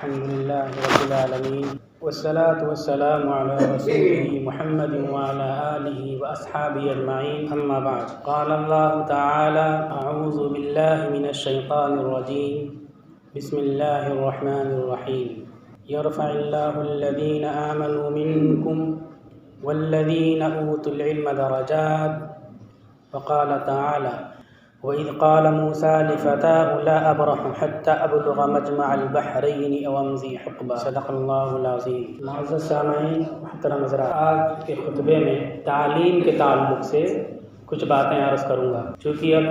الحمدللہ رب العالمین والصلاة والسلام علی رسولہ محمد وعلی آلہ واصحابہ اجمعین اما بعد قال اللہ تعالی اعوذ باللہ من الشیطان الرجیم بسم اللہ الرحمن الرحیم یرفع اللہ الذین آمنوا منکم والذین اوتوا العلم درجات وقال تعالی وَإِذْ قَالَ مُوسَى لِفَتَاهُ لَا أَبْرَحُ حَتَّى أَبْلُغَ مَجْمَعَ الْبَحْرَيْنِ أَوْ أَمْضِيَ حُقْبًا صدق اللہ العظیم۔ معزز سامعین، محترم حضرات، آج کے خطبے میں تعلیم کے تعلق سے کچھ باتیں عرض کروں گا۔ چونکہ اب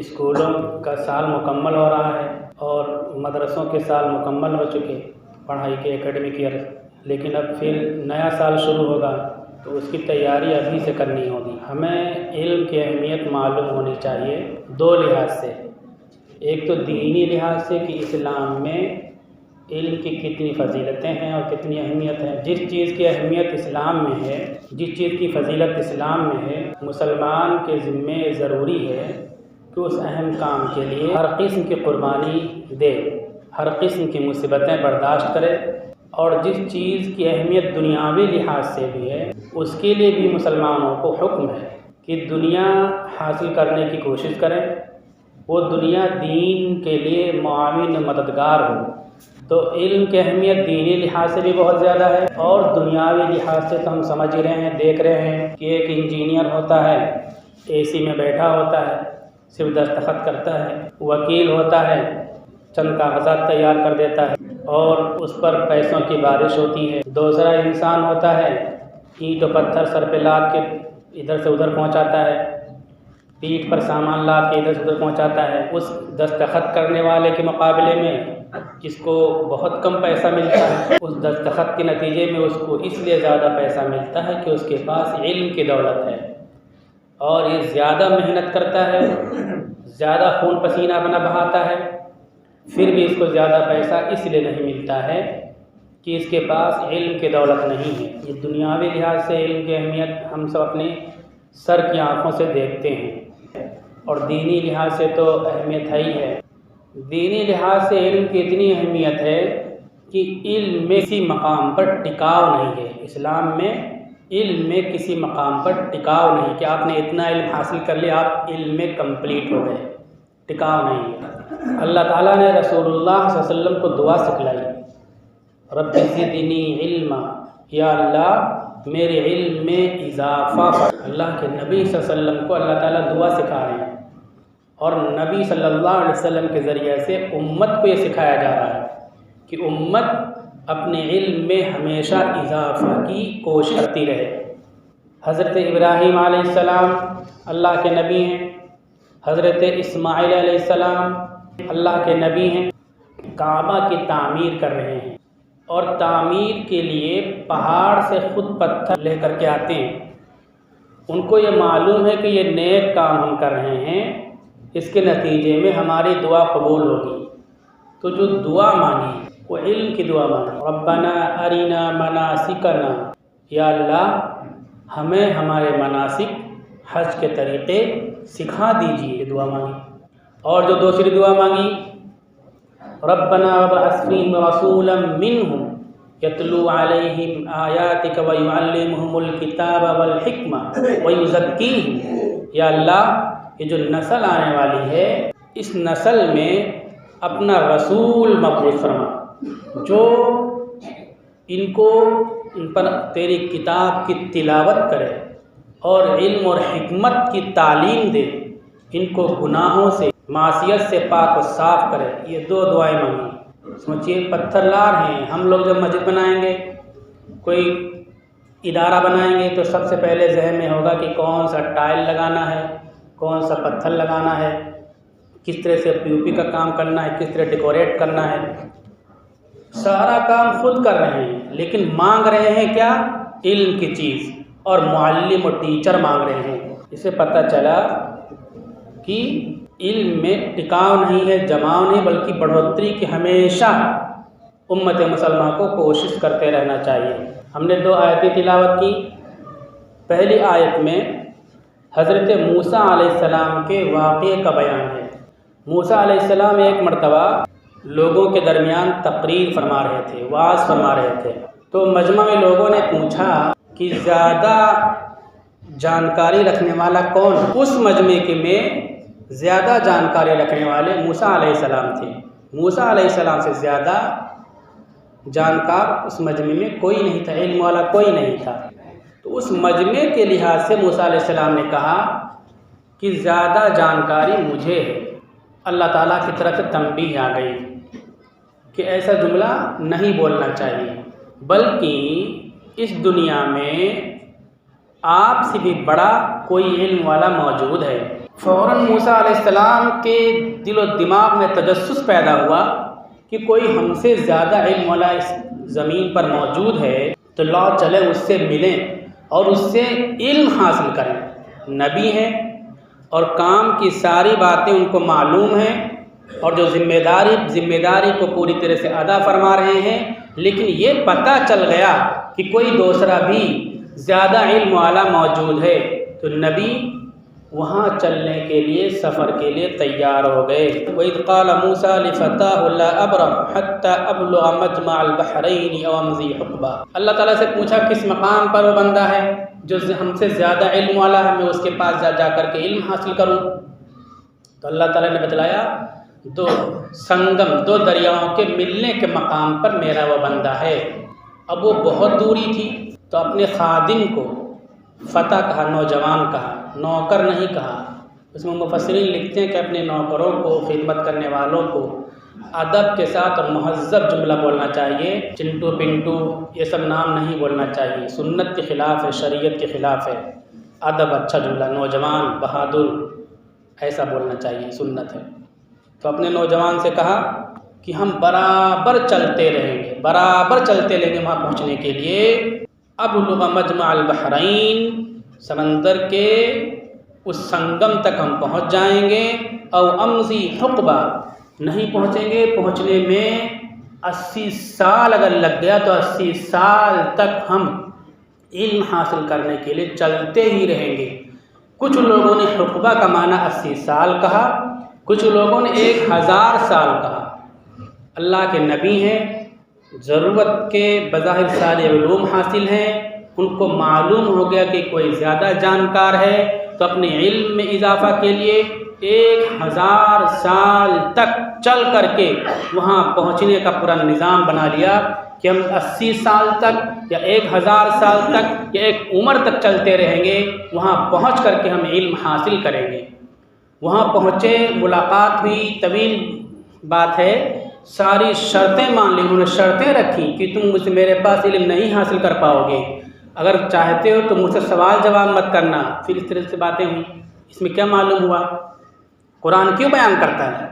اسکولوں کا سال مکمل ہو رہا ہے اور مدرسوں کے سال مکمل ہو چکے پڑھائی کے اکیڈمک ایئر، لیکن اب پھر نیا سال شروع ہوگا تو اس کی تیاری ابھی سے کرنی ہوگی۔ ہمیں علم کی اہمیت معلوم ہونی چاہیے دو لحاظ سے۔ ایک تو دینی لحاظ سے کہ اسلام میں علم کی کتنی فضیلتیں ہیں اور کتنی اہمیت ہے۔ جس چیز کی اہمیت اسلام میں ہے، جس چیز کی فضیلت اسلام میں ہے، مسلمان کے ذمے ضروری ہے کہ اس اہم کام کے لیے ہر قسم کی قربانی دے، ہر قسم کی مصیبتیں برداشت کرے، اور جس چیز کی اہمیت دنیاوی لحاظ سے بھی ہے اس کے لیے بھی مسلمانوں کو حکم ہے کہ دنیا حاصل کرنے کی کوشش کریں، وہ دنیا دین کے لیے معاون مددگار ہو۔ تو علم کی اہمیت دینی لحاظ سے بھی بہت زیادہ ہے، اور دنیاوی لحاظ سے تو ہم سمجھ ہی رہے ہیں، دیکھ رہے ہیں کہ ایک انجینئر ہوتا ہے، اے سی میں بیٹھا ہوتا ہے، صرف دستخط کرتا ہے، وکیل ہوتا ہے، چند کاغذات تیار کر دیتا ہے اور اس پر پیسوں کی بارش ہوتی ہے۔ دوسرا انسان ہوتا ہے، اینٹ و پتھر سر پہ لاد کے ادھر سے ادھر پہنچاتا ہے، پیٹھ پر سامان لاد کے ادھر سے ادھر پہنچاتا ہے۔ اس دستخط کرنے والے کے مقابلے میں جس کو بہت کم پیسہ ملتا ہے، اس دستخط کے نتیجے میں اس کو اس لیے زیادہ پیسہ ملتا ہے کہ اس کے پاس علم کی دولت ہے، اور یہ زیادہ محنت کرتا ہے، زیادہ خون پسینہ اپنا بہاتا ہے، پھر بھی اس کو زیادہ پیسہ اس لیے نہیں ملتا ہے کہ اس کے پاس علم کی دولت نہیں ہے۔ یہ دنیاوی لحاظ سے علم کی اہمیت ہم سب اپنے سر کی آنکھوں سے دیکھتے ہیں، اور دینی لحاظ سے تو اہمیت ہے ہی ہے۔ دینی لحاظ سے علم کی اتنی اہمیت ہے کہ علم میں کسی مقام پر ٹکاؤ نہیں ہے۔ اسلام میں علم میں کسی مقام پر ٹکاؤ نہیں کہ آپ نے اتنا علم حاصل کر لیا آپ علم میں کمپلیٹ ہو گئے، ٹکاؤ نہیں ہے۔ اللہ تعالیٰ نے رسول اللہ صلی اللہ علیہ وسلم کو دعا سکھلائی، رب زدنی علما، یا اللہ میرے علم میں اضافہ کر۔ اللہ کے نبی صلی اللہ علیہ وسلم کو اللہ تعالیٰ دعا سکھا رہے ہیں، اور نبی صلی اللہ علیہ وسلم کے ذریعے سے امت کو یہ سکھایا جا رہا ہے کہ امت اپنے علم میں ہمیشہ اضافہ کی کوشش کرتی رہے۔ حضرت ابراہیم علیہ السلام اللہ کے نبی ہیں، حضرت اسماعیل علیہ السلام اللہ کے نبی ہیں، کعبہ کی تعمیر کر رہے ہیں، اور تعمیر کے لیے پہاڑ سے خود پتھر لے کر کے آتے ہیں۔ ان کو یہ معلوم ہے کہ یہ نیک کام ہم کر رہے ہیں، اس کے نتیجے میں ہماری دعا قبول ہوگی، تو جو دعا مانگی وہ علم کی دعا مانگی، ربنا ارنا مناسکنا، یا اللہ ہمیں ہمارے مناسک حج کے طریقے سکھا دیجیے، یہ دعا مانگی۔ اور جو دوسری دعا مانگی، ربنا وابعث فیہم رسولا منہم یتلو علیہم آیاتک ویعلمہم الکتاب والحکمہ ویزکیہم، یا اللہ یہ جو نسل آنے والی ہے اس نسل میں اپنا رسول مبعوث فرما جو ان پر تیری کتاب کی تلاوت کرے اور علم اور حکمت کی تعلیم دے، ان کو گناہوں سے معصیت سے پاک و صاف کرے۔ یہ دو دعائیں مانگی۔ سوچئے پتھر لا رہے ہیں، ہم لوگ جب مسجد بنائیں گے، کوئی ادارہ بنائیں گے تو سب سے پہلے ذہن میں ہوگا کہ کون سا ٹائل لگانا ہے، کون سا پتھر لگانا ہے، کس طرح سے پی او پی کا کام کرنا ہے، کس طرح ڈیکوریٹ کرنا ہے۔ سارا کام خود کر رہے ہیں، لیکن مانگ رہے ہیں کیا؟ علم کی چیز، اور معلم اور ٹیچر مانگ رہے ہیں۔ اسے پتہ چلا کہ علم میں ٹکاؤ نہیں ہے، جماؤ نہیں، بلکہ بڑھوتری کی ہمیشہ امت مسلمہ کو کوشش کرتے رہنا چاہیے۔ ہم نے 2 آیتیں تلاوت کی۔ پہلی آیت میں حضرت موسیٰ علیہ السلام کے واقعے کا بیان ہے۔ موسیٰ علیہ السلام ایک مرتبہ لوگوں کے درمیان تقریر فرما رہے تھے، وعظ فرما رہے تھے۔ تو مجمع میں لوگوں نے پوچھا کہ زیادہ جانکاری رکھنے والا کون؟ اس مجمع میں زیادہ جانکاری رکھنے والے موسیٰ علیہ السلام تھے۔ موسیٰ علیہ السلام سے زیادہ جانکار اس مجمع میں کوئی نہیں تھا، علم والا کوئی نہیں تھا۔ تو اس مجمع کے لحاظ سے موسیٰ علیہ السلام نے کہا کہ زیادہ جانکاری مجھے ہے۔ اللہ تعالیٰ کی طرف سے تنبیہ آ گئی کہ ایسا جملہ نہیں بولنا چاہیے، بلکہ اس دنیا میں آپ سے بھی بڑا کوئی علم والا موجود ہے۔ فوراً موسیٰ علیہ السلام کے دل و دماغ میں تجسس پیدا ہوا کہ کوئی ہم سے زیادہ علم والا اس زمین پر موجود ہے، تو لاؤ چلیں اس سے ملیں اور اس سے علم حاصل کریں۔ نبی ہیں اور کام کی ساری باتیں ان کو معلوم ہیں، اور جو ذمہ داری کو پوری طرح سے ادا فرما رہے ہیں، لیکن یہ پتہ چل گیا کہ کوئی دوسرا بھی زیادہ علم والا موجود ہے، تو نبی وہاں چلنے کے لیے، سفر کے لیے تیار ہو گئے۔ وَإِذْ قَالَ مُوسَىٰ لِفَتَاهُ لَا أَبْرَحُ حَتَّىٰ أَبْلُغَ مَجْمَعَ الْبَحْرَيْنِ أَوْ أَمْضِيَ حُقْبًا۔ اللہ تعالیٰ سے پوچھا کس مقام پر وہ بندہ ہے جو ہم سے زیادہ علم والا ہے، میں اس کے پاس جا کر کے علم حاصل کروں؟ تو اللہ تعالیٰ نے بتلایا دو دریاؤں کے ملنے کے مقام پر میرا وہ بندہ ہے۔ اب وہ بہت دوری تھی، تو اپنے خادم کو فتح کہا، نوجوان کہا، نوکر نہیں کہا۔ اس میں مفسرین لکھتے ہیں کہ اپنے نوکروں کو، خدمت کرنے والوں کو ادب کے ساتھ اور مہذب جملہ بولنا چاہیے۔ چنٹو پنٹو یہ سب نام نہیں بولنا چاہیے، سنت کے خلاف ہے، شریعت کے خلاف ہے۔ ادب، اچھا جملہ، نوجوان، بہادر، ایسا بولنا چاہیے، سنت ہے۔ تو اپنے نوجوان سے کہا کہ ہم برابر چلتے رہیں گے، برابر چلتے رہیں گے وہاں پہنچنے کے لیے۔ ابلغ مجمع البحرین، سمندر کے اس سنگم تک ہم پہنچ جائیں گے۔ او امضی حقبہ، نہیں پہنچیں گے، پہنچنے میں 80 سال اگر لگ گیا تو 80 سال تک ہم علم حاصل کرنے کے لیے چلتے ہی رہیں گے۔ کچھ لوگوں نے حقبہ کا معنی 80 سال کہا، کچھ لوگوں نے 1000 سال کہا۔ اللہ کے نبی ہیں، ضرورت کے بظاہر سارے علوم حاصل ہیں، ان کو معلوم ہو گیا کہ کوئی زیادہ جانکار ہے، تو اپنے علم میں اضافہ کے لیے 1000 سال تک چل کر کے وہاں پہنچنے کا پورا نظام بنا لیا کہ ہم 80 سال تک یا 1000 سال تک یا ایک عمر تک چلتے رہیں گے، وہاں پہنچ کر کے ہم علم حاصل کریں گے۔ وہاں پہنچے، ملاقات ہوئی، طویل بات ہے، ساری شرطیں مان لی، انہوں نے شرطیں رکھی کہ تم مجھ سے میرے پاس علم نہیں حاصل کر پاؤ گے، اگر چاہتے ہو تو مجھ سے سوال جواب مت کرنا۔ پھر اس طرح سے باتیں ہوئیں۔ اس میں کیا معلوم ہوا؟ قرآن کیوں بیان کرتا ہے؟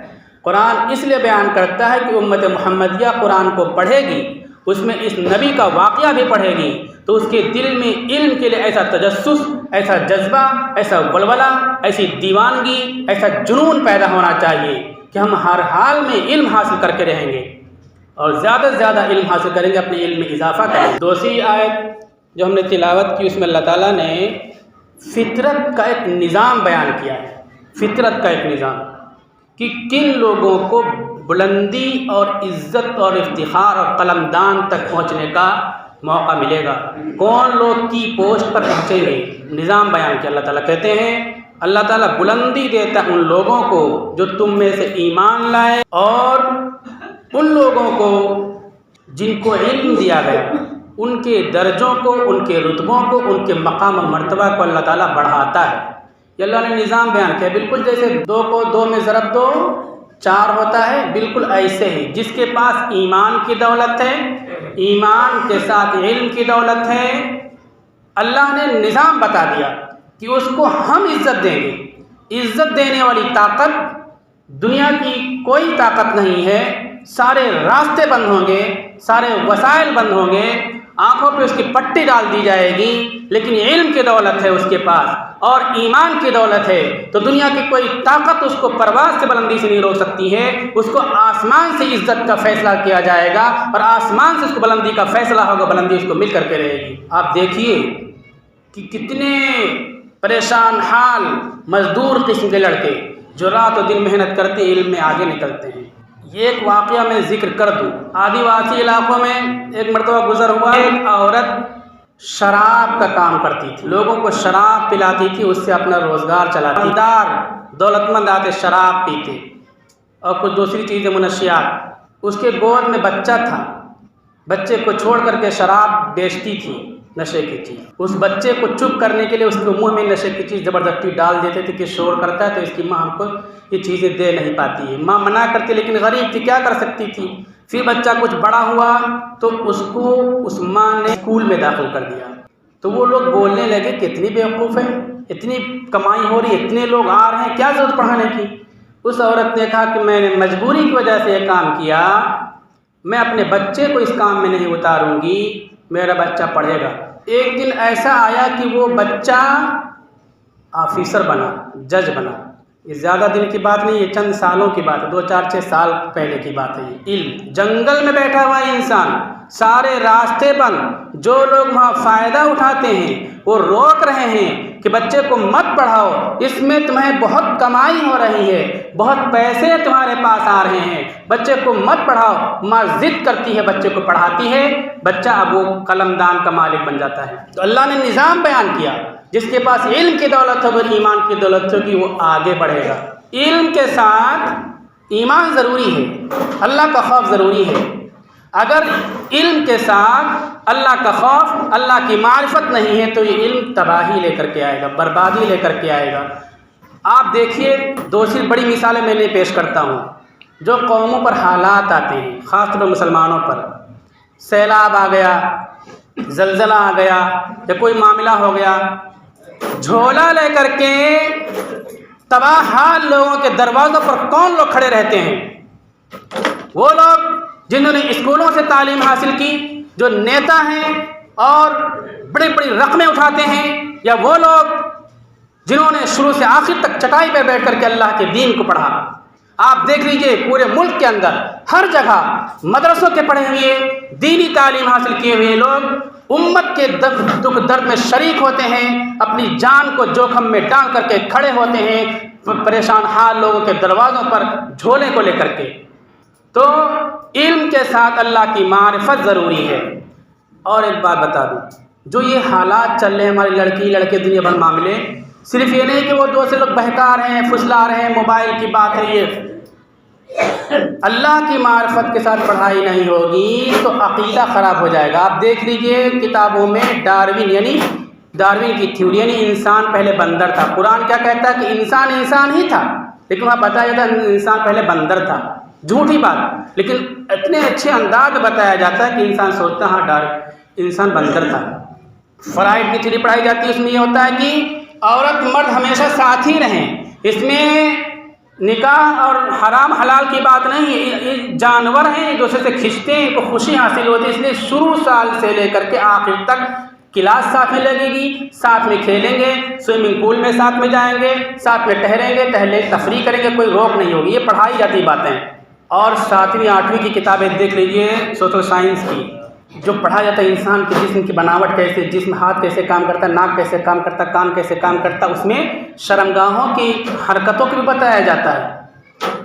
قرآن اس لیے بیان کرتا ہے کہ امت محمدیہ قرآن کو پڑھے گی، اس میں اس نبی کا واقعہ بھی پڑھے گی، تو اس کے دل میں علم کے لیے ایسا تجسس، ایسا جذبہ، ایسا ولولہ، ایسی دیوانگی، ایسا جنون پیدا ہونا چاہیے کہ ہم ہر حال میں علم حاصل کر کے رہیں گے اور زیادہ سے زیادہ علم حاصل کریں گے، اپنے علم میں اضافہ کریں گے۔ دوسری آیت جو ہم نے تلاوت کی، اس میں اللہ تعالیٰ نے فطرت کا ایک نظام بیان کیا ہے، فطرت کا ایک نظام کہ کن لوگوں کو بلندی اور عزت اور افتخار اور قلمدان تک پہنچنے کا موقع ملے گا، کون لوگ کی پوسٹ پر پہنچیں گے، نظام بیان کیا۔ اللہ تعالیٰ کہتے ہیں اللہ تعالیٰ بلندی دیتا ہے ان لوگوں کو جو تم میں سے ایمان لائے، اور ان لوگوں کو جن کو علم دیا گیا، ان کے درجوں کو، ان کے رتبوں کو، ان کے مقام و مرتبہ کو اللہ تعالیٰ بڑھاتا ہے۔ یہ اللہ نے نظام بیان کیا، بالکل جیسے 2 کو 2 میں ضرب دو 4 ہوتا ہے، بالکل ایسے ہی جس کے پاس ایمان کی دولت ہے، ایمان کے ساتھ علم کی دولت ہے، اللہ نے نظام بتا دیا کہ اس کو ہم عزت دیں گے۔ عزت دینے والی طاقت دنیا کی کوئی طاقت نہیں ہے، سارے راستے بند ہوں گے، سارے وسائل بند ہوں گے، آنکھوں پہ اس کی پٹی ڈال دی جائے گی، لیکن علم کی دولت ہے اس کے پاس اور ایمان کی دولت ہے، تو دنیا کی کوئی طاقت اس کو پرواز سے بلندی سے نہیں روک سکتی ہے۔ اس کو آسمان سے عزت کا فیصلہ کیا جائے گا اور آسمان سے اس کو بلندی کا فیصلہ ہوگا، بلندی اس کو مل کر کے رہے گی۔ آپ دیکھیے کہ کتنے پریشان حال مزدور قسم کے لڑکے جو رات و دن محنت کرتے علم میں آگے نکلتے ہیں۔ یہ ایک واقعہ میں ذکر کر دوں. آدیواسی علاقوں میں ایک مرتبہ گزر ہوا، ایک عورت شراب کا کام کرتی تھی، لوگوں کو شراب پلاتی تھی، اس سے اپنا روزگار چلاتی تھی. دولت مند آتے شراب پیتے اور کچھ دوسری چیزیں منشیات. اس کے گود میں بچہ تھا، بچے کو چھوڑ کر کے شراب بیچتی تھی، نشے کی چیز. اس بچے کو چپ کرنے کے لیے اس کے منہ میں نشے کی چیز زبردستی ڈال دیتے تھے کہ شور کرتا ہے تو اس کی ماں ہم کو یہ چیزیں دے نہیں پاتی ہے. ماں منع کرتی لیکن غریب تھی، کیا کر سکتی تھی. پھر بچہ کچھ بڑا ہوا تو اس کو اس ماں نے اسکول میں داخل کر دیا. تو وہ لوگ بولنے لگے کہ اتنی بیوقوف ہے، اتنی کمائی ہو رہی ہے، اتنے لوگ آ رہے ہیں، کیا ضرورت پڑھانے کی. اس عورت نے کہا کہ میں نے مجبوری کی وجہ سے یہ کام کیا، میں اپنے بچے کو اس کام میں نہیں اتاروں گی، میرا بچہ پڑھے گا. ایک دن ایسا آیا کہ وہ بچہ آفیسر بنا، جج بنا. یہ زیادہ دن کی بات نہیں، یہ چند سالوں کی بات ہے، 2-4-6 سال پہلے کی بات ہے. یہ علم جنگل میں بیٹھا ہوا انسان، سارے راستے بند، جو لوگ وہاں فائدہ اٹھاتے ہیں وہ روک رہے ہیں کہ بچے کو مت پڑھاؤ، اس میں تمہیں بہت کمائی ہو رہی ہے، بہت پیسے تمہارے پاس آ رہے ہیں، بچے کو مت پڑھاؤ. ماں ضد کرتی ہے، بچے کو پڑھاتی ہے، بچہ اب وہ قلم دان کا مالک بن جاتا ہے. تو اللہ نے نظام بیان کیا، جس کے پاس علم کی دولت ہوگی، ایمان کی دولت ہوگی، وہ آگے بڑھے گا. علم کے ساتھ ایمان ضروری ہے، اللہ کا خوف ضروری ہے. اگر علم کے ساتھ اللہ کا خوف، اللہ کی معرفت نہیں ہے تو یہ علم تباہی لے کر کے آئے گا، بربادی لے کر کے آئے گا. آپ دیکھیے، دوسری بڑی مثالیں میں نے پیش کرتا ہوں. جو قوموں پر حالات آتے ہیں، خاص طور پر مسلمانوں پر، سیلاب آ گیا، زلزلہ آ گیا یا کوئی معاملہ ہو گیا، جھولا لے کر کے تباہ حال لوگوں کے دروازوں پر کون لوگ کھڑے رہتے ہیں؟ وہ لوگ جنہوں نے اسکولوں سے تعلیم حاصل کی، جو نیتا ہیں اور بڑی بڑی رقمیں اٹھاتے ہیں، یا وہ لوگ جنہوں نے شروع سے آخر تک چٹائی پہ بیٹھ کر کے اللہ کے دین کو پڑھا. آپ دیکھ لیجئے پورے ملک کے اندر ہر جگہ مدرسوں کے پڑھے ہوئے، دینی تعلیم حاصل کیے ہوئے لوگ امت کے دکھ درد میں شریک ہوتے ہیں، اپنی جان کو جوخم میں ڈال کر کے کھڑے ہوتے ہیں پریشان حال لوگوں کے دروازوں پر جھولے کو لے کر کے. تو علم کے ساتھ اللہ کی معرفت ضروری ہے. اور ایک بات بتا دوں، جو یہ حالات چل رہے ہیں ہماری لڑکی لڑکے دنیا بھر معاملے، صرف یہ نہیں کہ وہ دوسرے لوگ بہکا رہے ہیں، پھسلا رہے ہیں، موبائل کی بات ہے. یہ اللہ کی معرفت کے ساتھ پڑھائی نہیں ہوگی تو عقیدہ خراب ہو جائے گا. آپ دیکھ لیجئے کتابوں میں ڈاروین کی تھیوری، یعنی انسان پہلے بندر تھا. قرآن کیا کہتا ہے کہ انسان ہی تھا، لیکن وہاں بتایا جاتا ہے انسان پہلے بندر تھا. جھوٹی بات، لیکن اتنے اچھے انداز میں بتایا جاتا ہے کہ انسان سوچتا ہاں انسان بندر تھا. فرائڈ کی تھیوری پڑھائی جاتی ہے، اس میں یہ ہوتا ہے کہ عورت مرد ہمیشہ ساتھ ہی رہیں، اس میں نکاح اور حرام حلال کی بات نہیں ہے. یہ جانور ہیں، ایک دوسرے سے کھنچتے ہیں، ان کو خوشی حاصل ہوتی ہے، اس لیے شروع سال سے لے کر کے آخر تک کلاس ساتھ میں لگے گی، ساتھ میں کھیلیں گے، سوئمنگ پول میں ساتھ میں جائیں گے، ساتھ میں ٹہریں گے، تفریح کریں گے، کوئی روک نہیں ہوگی. یہ پڑھائی جاتی باتیں. اور 7ویں 8ویں کی کتابیں دیکھ لیجئے سوشل سائنس کی، جو پڑھا جاتا ہے انسان کے جسم کی بناوٹ کیسے، جسم ہاتھ کیسے کام کرتا ہے، ناک کیسے کام کرتا ہے، کان کیسے کام کرتا ہے، اس میں شرمگاہوں کی حرکتوں کو بھی بتایا جاتا ہے.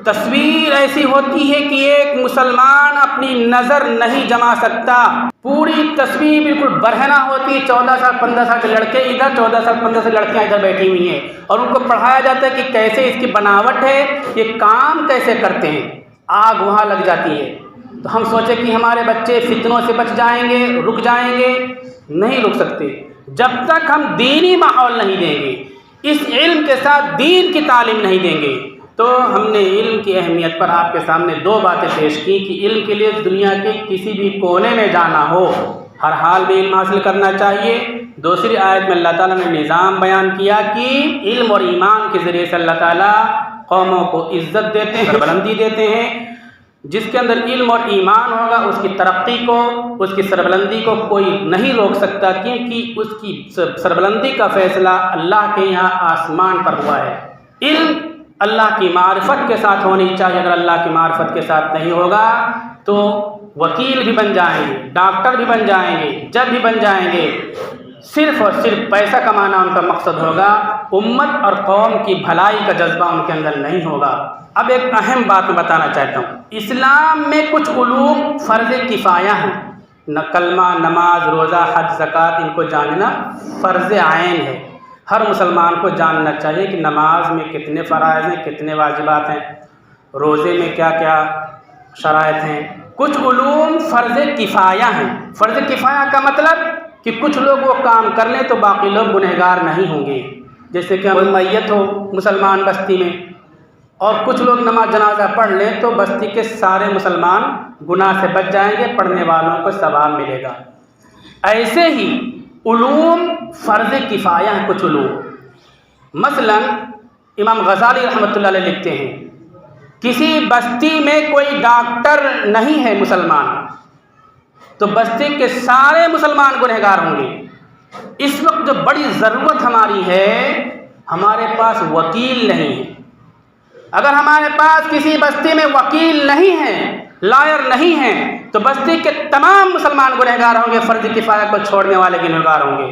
تصویر ایسی ہوتی ہے کہ ایک مسلمان اپنی نظر نہیں جما سکتا، پوری تصویر بالکل برہنہ ہوتی ہے. 14 سال 15 سال کے لڑکے ادھر، 14 سال 15 سال لڑکیاں ادھر بیٹھی ہوئی ہیں، اور ان کو پڑھایا جاتا ہے کہ کیسے اس کی بناوٹ ہے، یہ کام کیسے کرتے ہیں. آگ وہاں لگ جاتی ہے. تو ہم سوچیں کہ ہمارے بچے فتنوں سے بچ جائیں گے، رک جائیں گے، نہیں رک سکتے جب تک ہم دینی ماحول نہیں دیں گے، اس علم کے ساتھ دین کی تعلیم نہیں دیں گے. تو ہم نے علم کی اہمیت پر آپ کے سامنے 2 باتیں پیش کی کہ علم کے لیے دنیا کے کسی بھی کونے میں جانا ہو، ہر حال میں علم حاصل کرنا چاہیے. دوسری آیت میں اللہ تعالیٰ نے نظام بیان کیا کہ علم اور ایمان کے ذریعے سے اللہ تعالیٰ قوموں کو عزت دیتے ہیں، بلندی دیتے ہیں. جس کے اندر علم اور ایمان ہوگا اس کی ترقی کو، اس کی سربلندی کو کوئی نہیں روک سکتا، کیونکہ اس کی سربلندی کا فیصلہ اللہ کے یہاں آسمان پر ہوا ہے. علم اللہ کی معرفت کے ساتھ ہونی چاہیے. اگر اللہ کی معرفت کے ساتھ نہیں ہوگا تو وکیل بھی بن جائیں گے، ڈاکٹر بھی بن جائیں گے، جج بھی بن جائیں گے، صرف اور صرف پیسہ کمانا ان کا مقصد ہوگا. امت اور قوم کی بھلائی کا جذبہ ان کے اندر نہیں ہوگا۔ اب ایک اہم بات میں بتانا چاہتا ہوں، اسلام میں کچھ علوم فرض کفایہ ہیں، کلمہ، نماز، روزہ، حج، زکوٰۃ، ان کو جاننا فرض عین ہے۔ ہر مسلمان کو جاننا چاہیے کہ نماز میں کتنے فرائض ہیں، کتنے واجبات ہیں، روزے میں کیا کیا شرائط ہیں۔ کچھ علوم فرض کفایہ ہیں۔ فرض کفایہ کا مطلب کہ کچھ لوگ وہ کام کر لیں تو باقی لوگ گنہگار نہیں ہوں گے، جیسے کہ کوئی میت ہو مسلمان بستی میں اور کچھ لوگ نماز جنازہ پڑھ لیں تو بستی کے سارے مسلمان گناہ سے بچ جائیں گے، پڑھنے والوں کو ثواب ملے گا۔ ایسے ہی علوم فرض کفایہ ہیں کچھ علوم۔ مثلا امام غزالی رحمۃ اللہ علیہ لکھتے ہیں، کسی بستی میں کوئی ڈاکٹر نہیں ہے مسلمان تو بستی کے سارے مسلمان گنہگار ہوں گے۔ اس وقت جو بڑی ضرورت ہماری ہے، ہمارے پاس وکیل نہیں ہے۔ اگر ہمارے پاس کسی بستی میں وکیل نہیں ہے، لائر نہیں ہے، تو بستی کے تمام مسلمان گنہگار ہوں گے، فرض کفایہ کو چھوڑنے والے گنہگار ہوں گے۔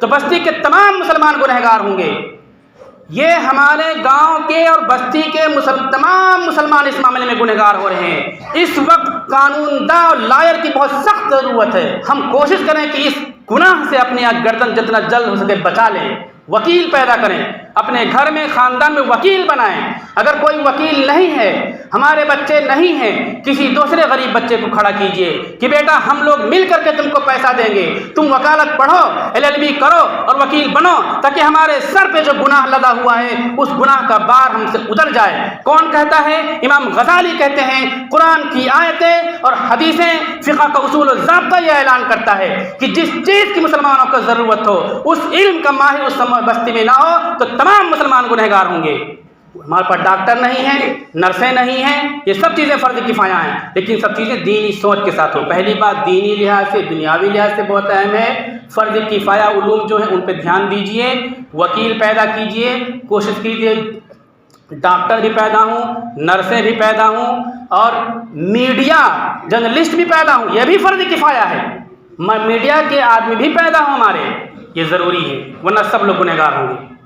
تو بستی کے تمام مسلمان گنہگار ہوں گے۔ یہ ہمارے گاؤں کے اور بستی کے تمام مسلمان اس معاملے میں گنہگار ہو رہے ہیں۔ اس وقت قانون داں اور لائر کی بہت سخت ضرورت ہے۔ ہم کوشش کریں کہ اس گناہ سے اپنی گردن جتنا جلد ہو سکے بچا لیں، وکیل پیدا کریں، اپنے گھر میں خاندان میں وکیل بنائیں۔ اگر کوئی وکیل نہیں ہے، ہمارے بچے نہیں ہیں، کسی دوسرے غریب بچے کو کھڑا کیجئے کہ بیٹا ہم لوگ مل کر کے تم کو پیسہ دیں گے، تم وکالت پڑھو، LLB کرو اور وکیل بنو، تاکہ ہمارے سر پہ جو گناہ لدا ہوا ہے اس گناہ کا بار ہم سے اتر جائے۔ کون کہتا ہے؟ امام غزالی کہتے ہیں، قرآن کی آیتیں اور حدیثیں، فقہ کا اصول و ضابطہ یہ اعلان کرتا ہے کہ جس چیز کی مسلمانوں کو ضرورت ہو، اس علم کا ماہر اس بستی میں نہ ہو تو تمام مسلمان گنہگار ہوں گے۔ ہمارے پاس ڈاکٹر نہیں ہیں، نرسیں نہیں ہیں، یہ سب چیزیں فرض کفایہ ہیں، لیکن سب چیزیں دینی سوچ کے ساتھ ہو۔ پہلی بات دینی لحاظ سے، دنیاوی لحاظ سے بہت اہم ہے۔ فرض کفایہ علوم جو ہیں ان پہ دھیان دیجئے، وکیل پیدا کیجئے، کوشش کیجئے ڈاکٹر بھی پیدا ہوں، نرسیں بھی پیدا ہوں اور میڈیا جرنلسٹ بھی پیدا ہوں، یہ بھی فرض کفایہ ہے۔ میڈیا کے آدمی بھی پیدا ہوں ہمارے، یہ ضروری ہے، ورنہ سب لوگ گنہگار ہوں گے۔